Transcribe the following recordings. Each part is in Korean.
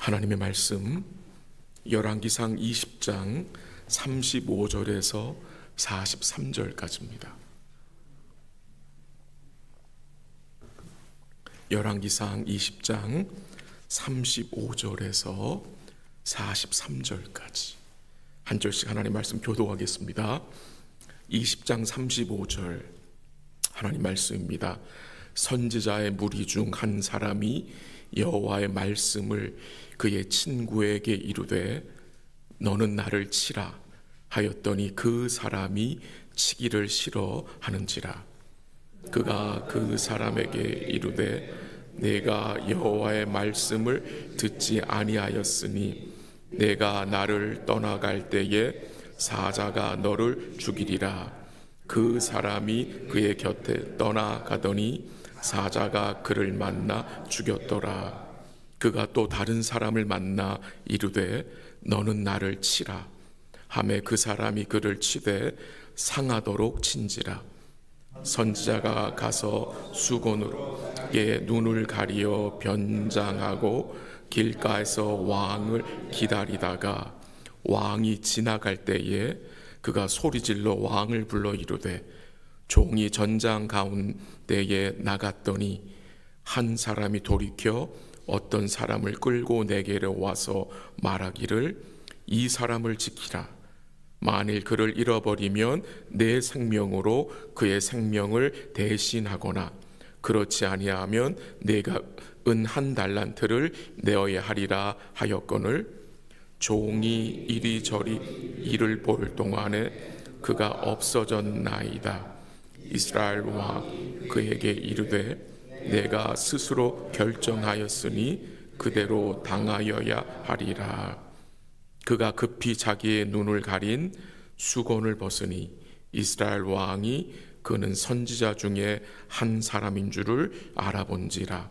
하나님의 말씀 열왕기상 20장 35절에서 43절까지입니다. 열왕기상 20장 35절에서 43절까지 한 절씩 하나님 말씀 교독하겠습니다. 20장 35절 하나님 말씀입니다. 선지자의 무리 중 한 사람이 여호와의 말씀을 그의 친구에게 이르되 너는 나를 치라 하였더니 그 사람이 치기를 싫어하는지라. 그가 그 사람에게 이르되 내가 여호와의 말씀을 듣지 아니하였으니 내가 나를 떠나갈 때에 사자가 너를 죽이리라. 그 사람이 그의 곁에 떠나가더니 사자가 그를 만나 죽였더라. 그가 또 다른 사람을 만나 이르되 너는 나를 치라 하매 그 사람이 그를 치되 상하도록 친지라. 선지자가 가서 수건으로 그의 눈을 가리어 변장하고 길가에서 왕을 기다리다가 왕이 지나갈 때에 그가 소리질러 왕을 불러 이르되 종이 전장 가운데에 나갔더니 한 사람이 돌이켜 어떤 사람을 끌고 내게로 와서 말하기를 이 사람을 지키라. 만일 그를 잃어버리면 내 생명으로 그의 생명을 대신하거나 그렇지 아니하면 내가 은 한 달란트를 내어야 하리라 하였거늘 종이 이리저리 이를 볼 동안에 그가 없어졌나이다. 이스라엘 왕 그에게 이르되 내가 스스로 결정하였으니 그대로 당하여야 하리라. 그가 급히 자기의 눈을 가린 수건을 벗으니 이스라엘 왕이 그는 선지자 중에 한 사람인 줄을 알아본지라.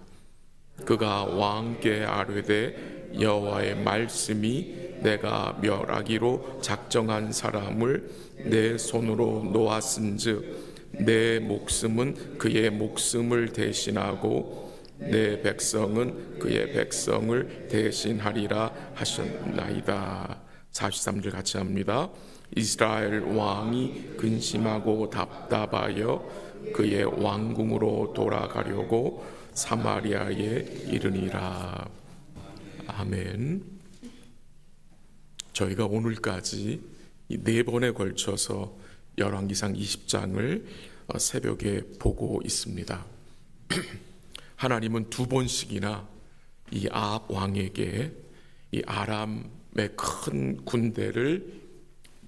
그가 왕께 아뢰되 여호와의 말씀이 내가 멸하기로 작정한 사람을 내 손으로 놓았은즉 내 목숨은 그의 목숨을 대신하고 내 백성은 그의 백성을 대신하리라 하셨나이다. 43절 같이 합니다. 이스라엘 왕이 근심하고 답답하여 그의 왕궁으로 돌아가려고 사마리아에 이르니라. 아멘. 저희가 오늘까지 이 4번에 걸쳐서 열왕기상 20장을 새벽에 보고 있습니다. 하나님은 2번씩이나 이 아합 왕에게 이 아람의 큰 군대를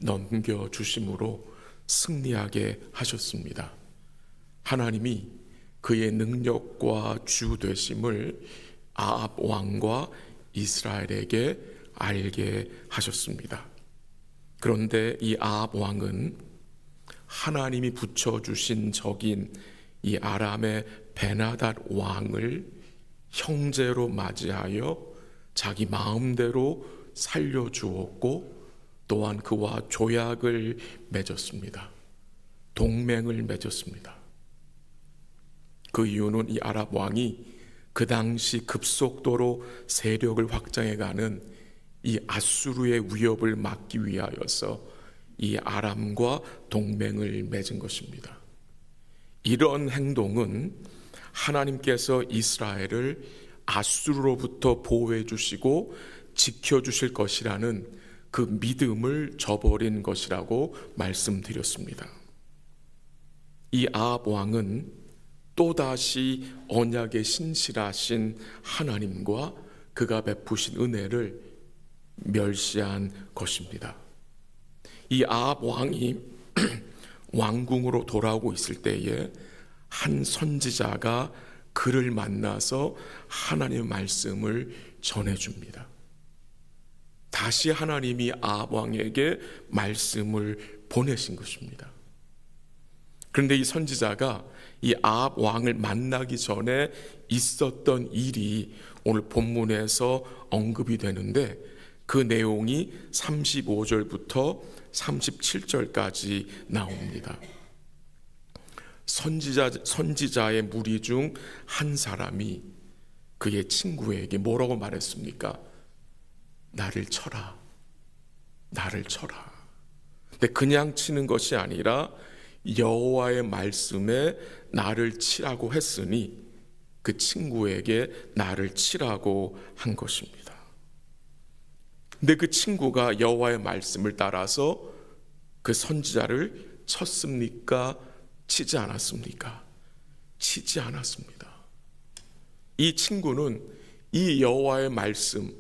넘겨주심으로 승리하게 하셨습니다. 하나님이 그의 능력과 주 되심을 아합 왕과 이스라엘에게 알게 하셨습니다. 그런데 이 아합 왕은 하나님이 붙여주신 적인 이 아람의 베나닷 왕을 형제로 맞이하여 자기 마음대로 살려주었고 또한 그와 조약을 맺었습니다. 동맹을 맺었습니다. 그 이유는 이 아랍 왕이 그 당시 급속도로 세력을 확장해가는 이 아수르의 위협을 막기 위하여서 이 아람과 동맹을 맺은 것입니다. 이런 행동은 하나님께서 이스라엘을 아수르로부터 보호해 주시고 지켜주실 것이라는 그 믿음을 저버린 것이라고 말씀드렸습니다. 이 아합 왕은 또다시 언약에 신실하신 하나님과 그가 베푸신 은혜를 멸시한 것입니다. 이 아합 왕이 왕궁으로 돌아오고 있을 때에 한 선지자가 그를 만나서 하나님의 말씀을 전해줍니다. 다시 하나님이 아합 왕에게 말씀을 보내신 것입니다. 그런데 이 선지자가 이 아합 왕을 만나기 전에 있었던 일이 오늘 본문에서 언급이 되는데 그 내용이 35절부터 37절까지 나옵니다. 선지자의 무리 중 한 사람이 그의 친구에게 뭐라고 말했습니까? 나를 쳐라, 나를 쳐라. 근데 그냥 치는 것이 아니라 여호와의 말씀에 나를 치라고 했으니 그 친구에게 나를 치라고 한 것입니다. 근데 그 친구가 여호와의 말씀을 따라서 그 선지자를 쳤습니까? 치지 않았습니까? 치지 않았습니다. 이 친구는 이 여호와의 말씀이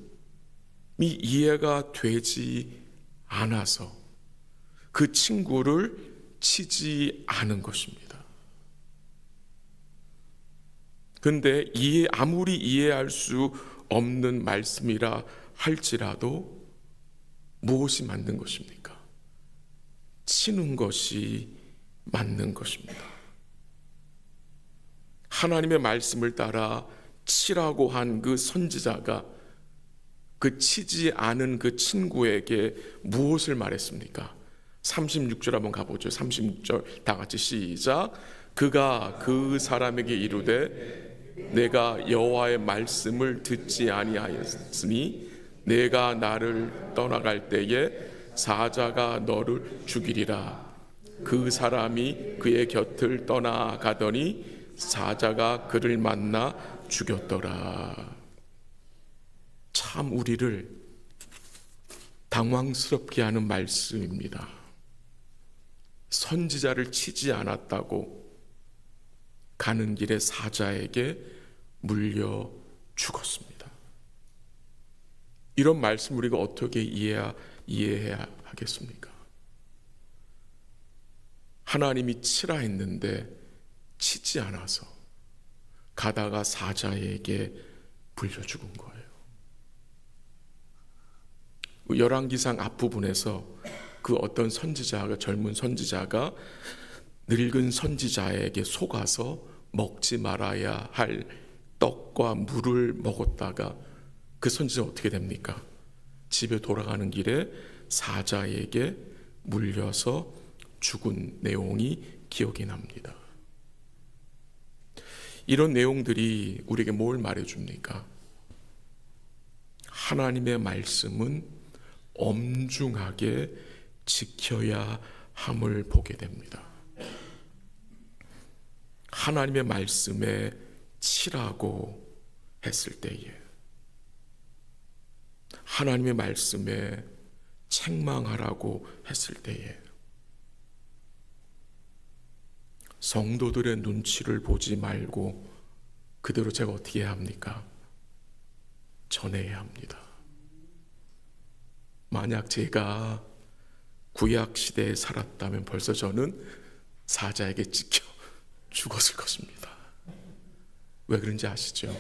이해가 되지 않아서 그 친구를 치지 않은 것입니다. 그런데 아무리 이해할 수 없는 말씀이라 할지라도 무엇이 맞는 것입니까? 치는 것이 맞는 것입니다. 하나님의 말씀을 따라 치라고 한 그 선지자가 그 치지 않은 그 친구에게 무엇을 말했습니까? 36절 한번 가보죠. 36절 다 같이 시작. 그가 그 사람에게 이르되 내가 여호와의 말씀을 듣지 아니하였으니 내가 나를 떠나갈 때에 사자가 너를 죽이리라. 그 사람이 그의 곁을 떠나가더니 사자가 그를 만나 죽였더라. 참 우리를 당황스럽게 하는 말씀입니다. 선지자를 치지 않았다고 가는 길에 사자에게 물려 죽었습니다. 이런 말씀 우리가 어떻게 이해해야 하겠습니까? 하나님이 치라 했는데 치지 않아서 가다가 사자에게 물려 죽은 거예요. 열왕기상 앞부분에서 그 어떤 선지자가, 젊은 선지자가 늙은 선지자에게 속아서 먹지 말아야 할 떡과 물을 먹었다가 그 선지자 어떻게 됩니까? 집에 돌아가는 길에 사자에게 물려서 죽은 내용이 기억이 납니다. 이런 내용들이 우리에게 뭘 말해줍니까? 하나님의 말씀은 엄중하게 지켜야 함을 보게 됩니다. 하나님의 말씀에 치라고 했을 때에, 하나님의 말씀에 책망하라고 했을 때에 성도들의 눈치를 보지 말고 그대로 제가 어떻게 해야 합니까? 전해야 합니다. 만약 제가 구약 시대에 살았다면 벌써 저는 사자에게 찍혀 죽었을 것입니다. 왜 그런지 아시죠?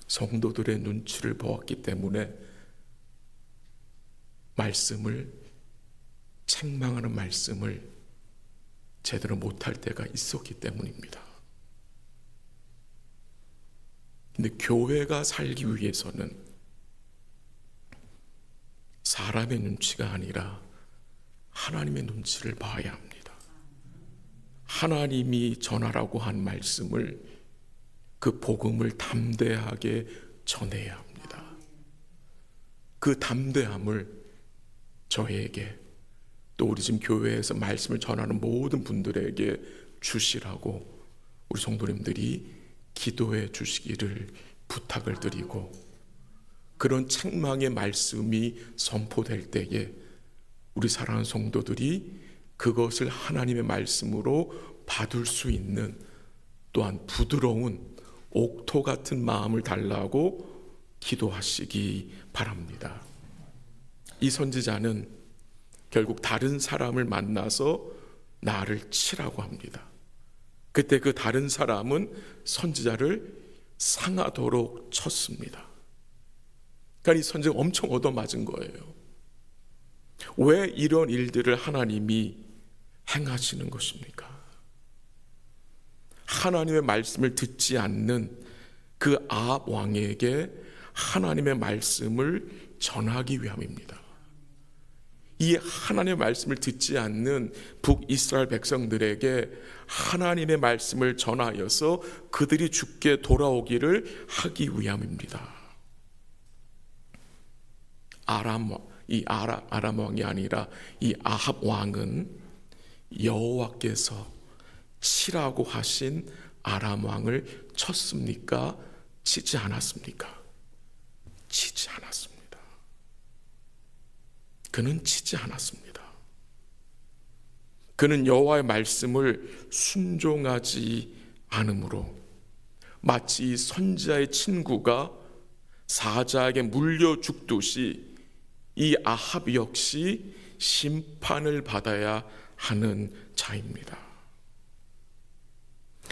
성도들의 눈치를 보았기 때문에 말씀을, 책망하는 말씀을 제대로 못할 때가 있었기 때문입니다. 근데 교회가 살기 위해서는 사람의 눈치가 아니라 하나님의 눈치를 봐야 합니다. 하나님이 전하라고 한 말씀을, 그 복음을 담대하게 전해야 합니다. 그 담대함을 저에게, 또 우리 지금 교회에서 말씀을 전하는 모든 분들에게 주시라고 우리 성도님들이 기도해 주시기를 부탁을 드리고, 그런 책망의 말씀이 선포될 때에 우리 사랑하는 성도들이 그것을 하나님의 말씀으로 받을 수 있는, 또한 부드러운 옥토 같은 마음을 달라고 기도하시기 바랍니다. 이 선지자는 결국 다른 사람을 만나서 나를 치라고 합니다. 그때 그 다른 사람은 선지자를 상하도록 쳤습니다. 그러니까 이 선지자가 엄청 얻어맞은 거예요. 왜 이런 일들을 하나님이 행하시는 것입니까? 하나님의 말씀을 듣지 않는 그 아합 왕에게 하나님의 말씀을 전하기 위함입니다. 이 하나님의 말씀을 듣지 않는 북이스라엘 백성들에게 하나님의 말씀을 전하여서 그들이 죽게 돌아오기를 하기 위함입니다. 아람 왕이 아니라 이 아합 왕은 여호와께서 치라고 하신 아람 왕을 쳤습니까? 치지 않았습니까? 치지 않았습니다. 그는 치지 않았습니다. 그는 여호와의 말씀을 순종하지 않으므로 마치 선지자의 친구가 사자에게 물려 죽듯이 이 아합 역시 심판을 받아야 하는 자입니다.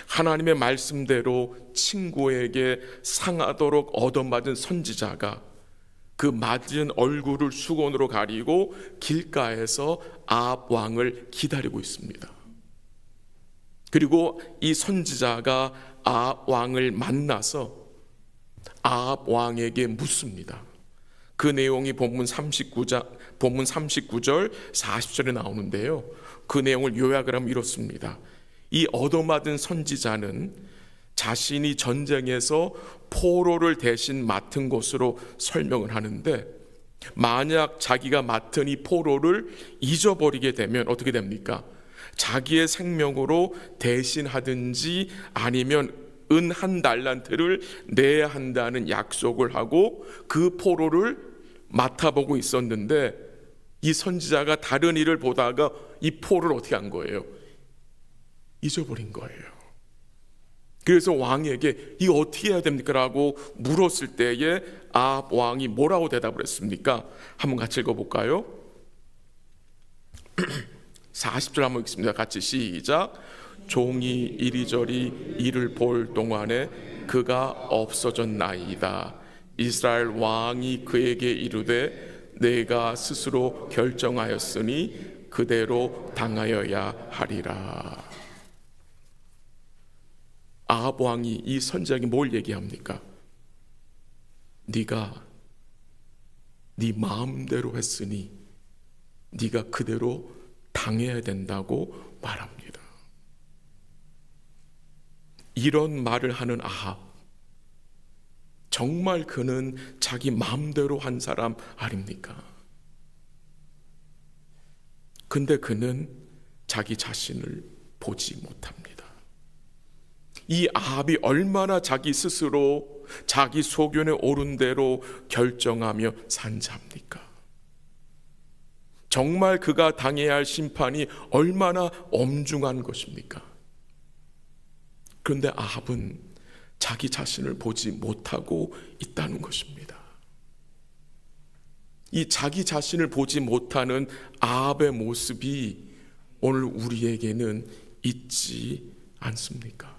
하나님의 말씀대로 친구에게 상하도록 얻어맞은 선지자가 그 맞은 얼굴을 수건으로 가리고 길가에서 아합 왕을 기다리고 있습니다. 그리고 이 선지자가 아합 왕을 만나서 아합 왕에게 묻습니다. 그 내용이 본문 39절 40절에 나오는데요, 그 내용을 요약을 하면 이렇습니다. 이 얻어맞은 선지자는 자신이 전쟁에서 포로를 대신 맡은 것으로 설명을 하는데, 만약 자기가 맡은 이 포로를 잊어버리게 되면 어떻게 됩니까? 자기의 생명으로 대신하든지 아니면 은 1달란트를 내야 한다는 약속을 하고 그 포로를 맡아보고 있었는데, 이 선지자가 다른 일을 보다가 이 포로를 어떻게 한 거예요? 잊어버린 거예요. 그래서 왕에게 이거 어떻게 해야 됩니까? 라고 물었을 때에 아합 왕이 뭐라고 대답을 했습니까? 한번 같이 읽어볼까요? 40절 한번 읽습니다. 같이 시작. 종이 이리저리 이를 볼 동안에 그가 없어졌나이다. 이스라엘 왕이 그에게 이르되 내가 스스로 결정하였으니 그대로 당하여야 하리라. 아합 왕이 이 선지자에게 뭘 얘기합니까? 네가 네 마음대로 했으니 네가 그대로 당해야 된다고 말합니다. 이런 말을 하는 아합, 정말 그는 자기 마음대로 한 사람 아닙니까? 근데 그는 자기 자신을 보지 못합니다. 이 아합이 얼마나 자기 스스로 자기 소견에 옳은 대로 결정하며 산 자입니까? 정말 그가 당해야 할 심판이 얼마나 엄중한 것입니까? 그런데 아합은 자기 자신을 보지 못하고 있다는 것입니다. 이 자기 자신을 보지 못하는 아합의 모습이 오늘 우리에게는 있지 않습니까?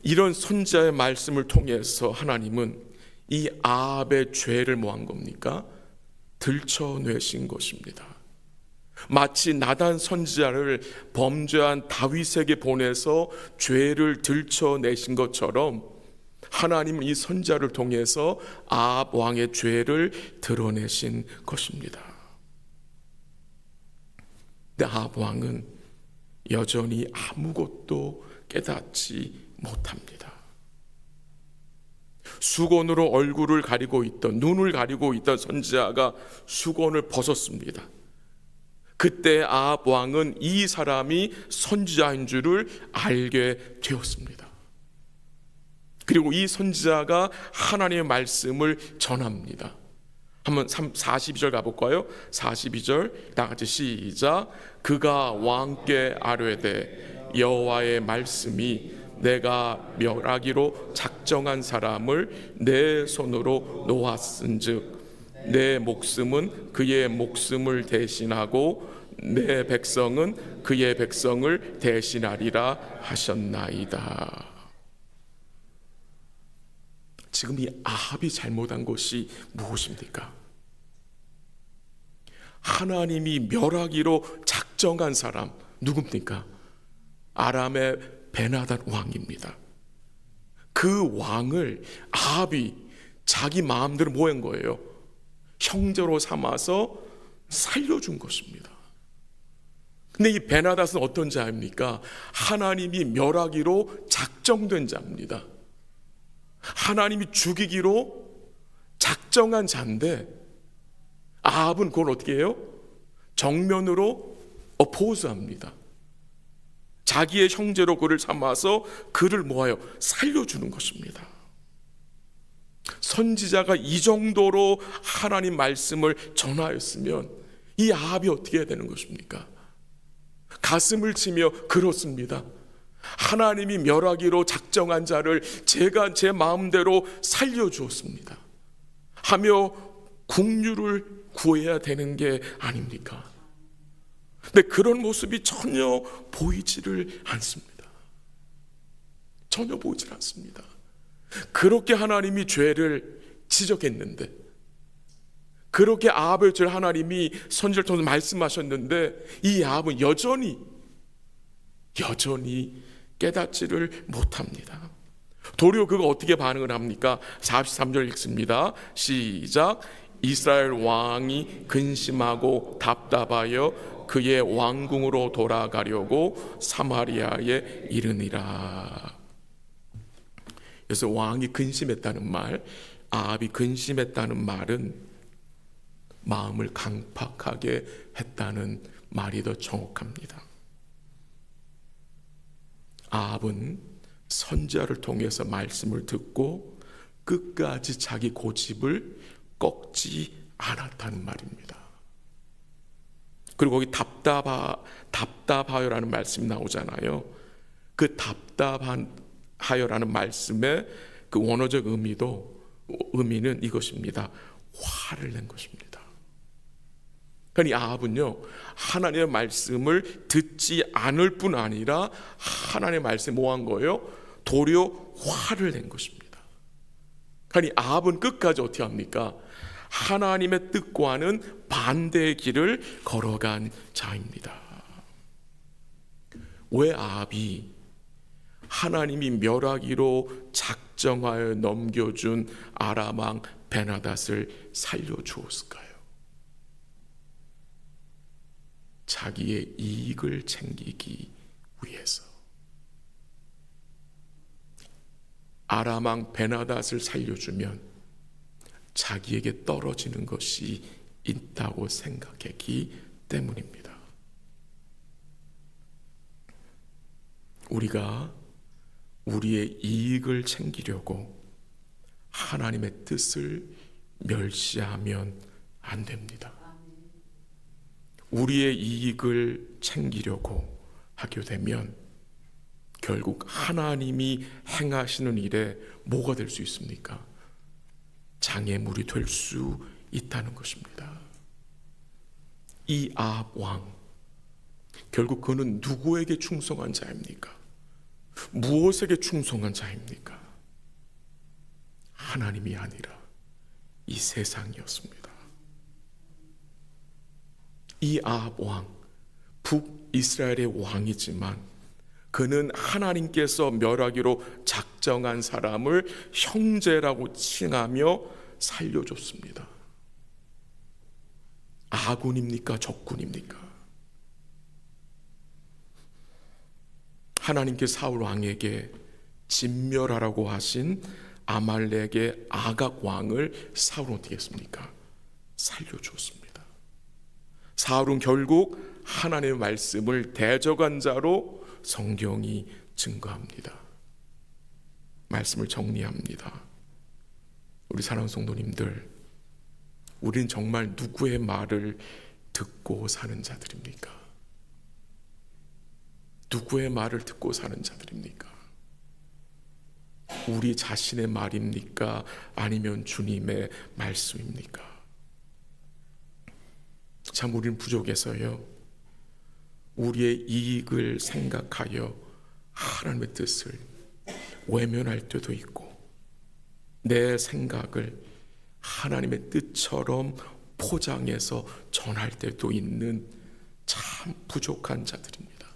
이런 선지자의 말씀을 통해서 하나님은 이 아합의 죄를 뭐 한 겁니까? 들춰내신 것입니다. 마치 나단 선지자를 범죄한 다윗에게 보내서 죄를 들춰내신 것처럼 하나님은 이 선지자를 통해서 아합 왕의 죄를 드러내신 것입니다. 근데 아합 왕은 여전히 아무것도 깨닫지 못합니다. 수건으로 얼굴을 가리고 있던, 눈을 가리고 있던 선지자가 수건을 벗었습니다. 그때 아합 왕은 이 사람이 선지자인 줄을 알게 되었습니다. 그리고 이 선지자가 하나님의 말씀을 전합니다. 한번 42절 가볼까요? 42절 다 같이 시작. 그가 왕께 아뢰되 여호와의 말씀이 내가 멸하기로 작정한 사람을 내 손으로 놓았은즉 내 목숨은 그의 목숨을 대신하고 내 백성은 그의 백성을 대신하리라 하셨나이다. 지금 이 아합이 잘못한 것이 무엇입니까? 하나님이 멸하기로 작정한 사람 누굽니까? 아람의 베나단 왕입니다. 그 왕을 아합이 자기 마음대로 뭐 한 거예요? 형제로 삼아서 살려준 것입니다. 근데 이 베나닷은 어떤 자입니까? 하나님이 멸하기로 작정된 자입니다. 하나님이 죽이기로 작정한 자인데 아합은 그걸 어떻게 해요? 정면으로 보호합니다. 자기의 형제로 그를 삼아서 그를 모아요 살려주는 것입니다. 선지자가 이 정도로 하나님 말씀을 전하였으면 이 아합이 어떻게 해야 되는 것입니까? 가슴을 치며 그렇습니다. 하나님이 멸하기로 작정한 자를 제가 제 마음대로 살려주었습니다 하며 국류를 구해야 되는 게 아닙니까? 근데 그런 모습이 전혀 보이지를 않습니다. 전혀 보이질 않습니다. 그렇게 하나님이 죄를 지적했는데, 그렇게 아합의 죄를 하나님이 선지자를 통해서 말씀하셨는데 이 아합은 여전히 깨닫지를 못합니다. 도리어 그가 어떻게 반응을 합니까? 43절 읽습니다. 시작. 이스라엘 왕이 근심하고 답답하여 그의 왕궁으로 돌아가려고 사마리아에 이르니라. 그래서 왕이 근심했다는 말, 아합이 근심했다는 말은 마음을 강팍하게 했다는 말이 더 정확합니다. 아합은 선지자를 통해서 말씀을 듣고 끝까지 자기 고집을 꺾지 않았다는 말입니다. 그리고 거기 답답하여라는 말씀이 나오잖아요. 그 답답하여라는 말씀의 그 원어적 의미는 이것입니다. 화를 낸 것입니다. 그러니까 아합은요 하나님의 말씀을 듣지 않을 뿐 아니라 하나님의 말씀에 뭐 한 거예요? 도리어 화를 낸 것입니다. 그러니까 아합은 끝까지 어떻게 합니까? 하나님의 뜻과는 반대의 길을 걸어간 자입니다. 왜 아합이 하나님이 멸하기로 작정하여 넘겨준 아람 왕 베나닷을 살려주었을까요? 자기의 이익을 챙기기 위해서. 아람 왕 베나닷을 살려주면 자기에게 떨어지는 것이 있다고 생각했기 때문입니다. 우리가 우리의 이익을 챙기려고 하나님의 뜻을 멸시하면 안 됩니다. 우리의 이익을 챙기려고 하게 되면 결국 하나님이 행하시는 일에 뭐가 될 수 있습니까? 장애물이 될 수 있다는 것입니다. 이 아합 왕, 결국 그는 누구에게 충성한 자입니까? 무엇에게 충성한 자입니까? 하나님이 아니라 이 세상이었습니다. 이 아합 왕, 북이스라엘의 왕이지만 그는 하나님께서 멸하기로 작정한 사람을 형제라고 칭하며 살려줬습니다. 아군입니까? 적군입니까? 하나님께 사울 왕에게 진멸하라고 하신 아말렉의 아각 왕을 사울은 어떻게 했습니까? 살려줬습니다. 사울은 결국 하나님의 말씀을 대적한 자로 성경이 증거합니다. 말씀을 정리합니다. 우리 사랑하는 성도님들, 우린 정말 누구의 말을 듣고 사는 자들입니까? 누구의 말을 듣고 사는 자들입니까? 우리 자신의 말입니까? 아니면 주님의 말씀입니까? 참 우리는 부족해서요, 우리의 이익을 생각하여 하나님의 뜻을 외면할 때도 있고, 내 생각을 하나님의 뜻처럼 포장해서 전할 때도 있는 참 부족한 자들입니다.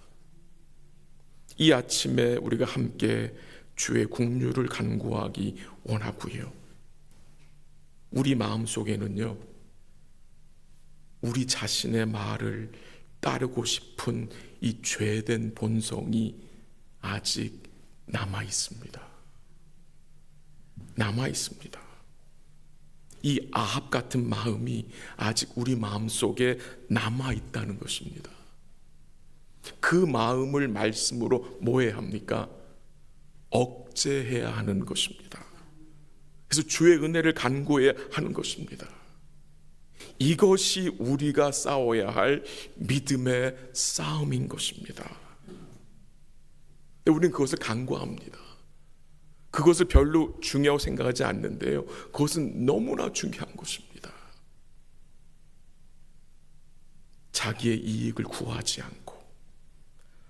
이 아침에 우리가 함께 주의 국류를 간구하기 원하고요, 우리 마음속에는요, 우리 자신의 말을 따르고 싶은 이 죄된 본성이 아직 남아 있습니다. 남아 있습니다. 이 아합 같은 마음이 아직 우리 마음속에 남아 있다는 것입니다. 그 마음을 말씀으로 뭐 해야 합니까? 억제해야 하는 것입니다. 그래서 주의 은혜를 간구해야 하는 것입니다. 이것이 우리가 싸워야 할 믿음의 싸움인 것입니다. 우리는 그것을 간구합니다. 그것을 별로 중요하고 생각하지 않는데요, 그것은 너무나 중요한 것입니다. 자기의 이익을 구하지 않고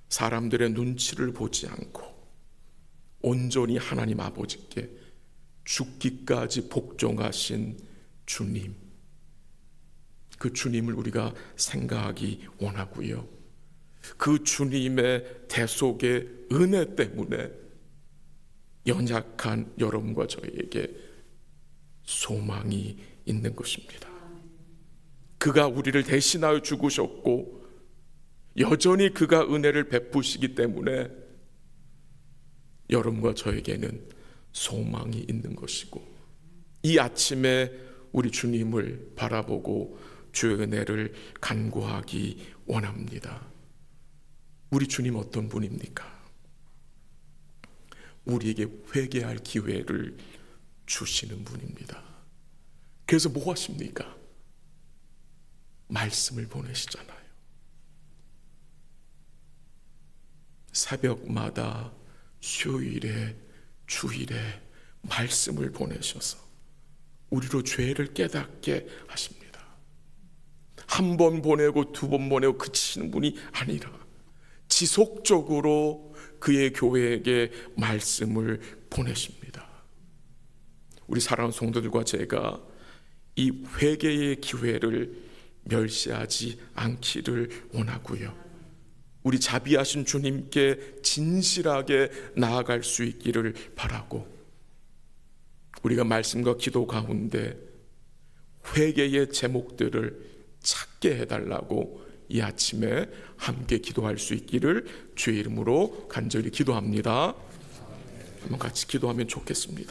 사람들의 눈치를 보지 않고 온전히 하나님 아버지께 죽기까지 복종하신 주님, 그 주님을 우리가 생각하기 원하고요, 그 주님의 대속의 은혜 때문에 연약한 여러분과 저에게 소망이 있는 것입니다. 그가 우리를 대신하여 죽으셨고 여전히 그가 은혜를 베푸시기 때문에 여러분과 저에게는 소망이 있는 것이고, 이 아침에 우리 주님을 바라보고 주의 은혜를 간구하기 원합니다. 우리 주님 어떤 분입니까? 우리에게 회개할 기회를 주시는 분입니다. 그래서 뭐 하십니까? 말씀을 보내시잖아요. 새벽마다 휴일에 주일에 말씀을 보내셔서 우리로 죄를 깨닫게 하십니다. 한 번 보내고 두 번 보내고 그치는 분이 아니라 지속적으로 그의 교회에게 말씀을 보내십니다. 우리 사랑하는 성도들과 제가 이 회개의 기회를 멸시하지 않기를 원하고요, 우리 자비하신 주님께 진실하게 나아갈 수 있기를 바라고, 우리가 말씀과 기도 가운데 회개의 제목들을 찾게 해달라고 이 아침에 함께 기도할 수 있기를 주의 이름으로 간절히 기도합니다. 한번 같이 기도하면 좋겠습니다.